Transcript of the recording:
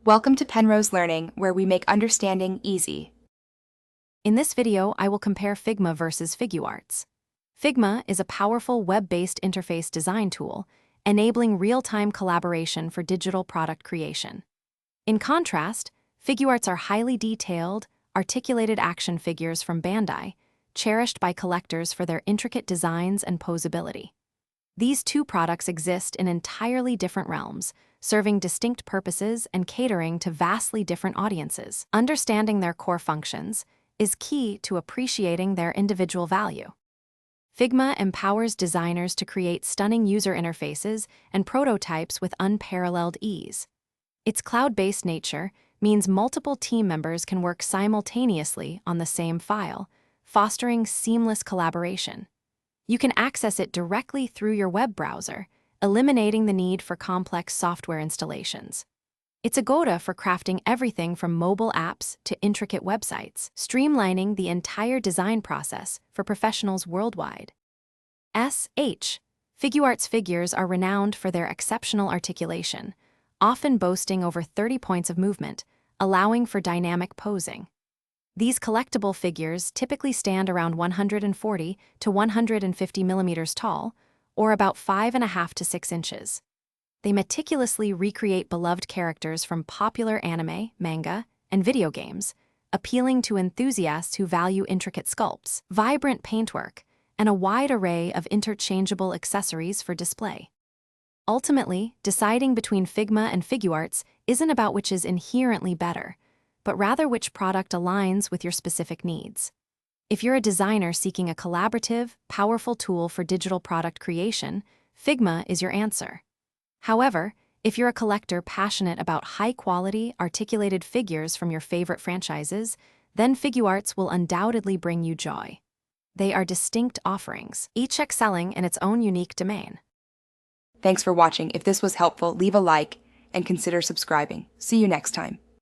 Welcome to Penrose Learning, where we make understanding easy. In this video, I will compare Figma versus Figuarts. Figma is a powerful web-based interface design tool, enabling real-time collaboration for digital product creation. In contrast, Figuarts are highly detailed, articulated action figures from Bandai, cherished by collectors for their intricate designs and posability. These two products exist in entirely different realms, serving distinct purposes and catering to vastly different audiences. Understanding their core functions is key to appreciating their individual value. Figma empowers designers to create stunning user interfaces and prototypes with unparalleled ease. Its cloud-based nature means multiple team members can work simultaneously on the same file, fostering seamless collaboration. You can access it directly through your web browser, eliminating the need for complex software installations. It's a go-to for crafting everything from mobile apps to intricate websites, streamlining the entire design process for professionals worldwide. Figuarts figures are renowned for their exceptional articulation, often boasting over 30 points of movement, allowing for dynamic posing. These collectible figures typically stand around 140 to 150 millimeters tall, or about 5.5 to 6 inches. They meticulously recreate beloved characters from popular anime, manga, and video games, appealing to enthusiasts who value intricate sculpts, vibrant paintwork, and a wide array of interchangeable accessories for display. Ultimately, deciding between Figma and Figuarts isn't about which is inherently better, but rather which product aligns with your specific needs. If you're a designer seeking a collaborative, powerful tool for digital product creation, Figma is your answer. However, if you're a collector passionate about high-quality, articulated figures from your favorite franchises, then Figuarts will undoubtedly bring you joy. They are distinct offerings, each excelling in its own unique domain. Thanks for watching. If this was helpful, leave a like and consider subscribing. See you next time.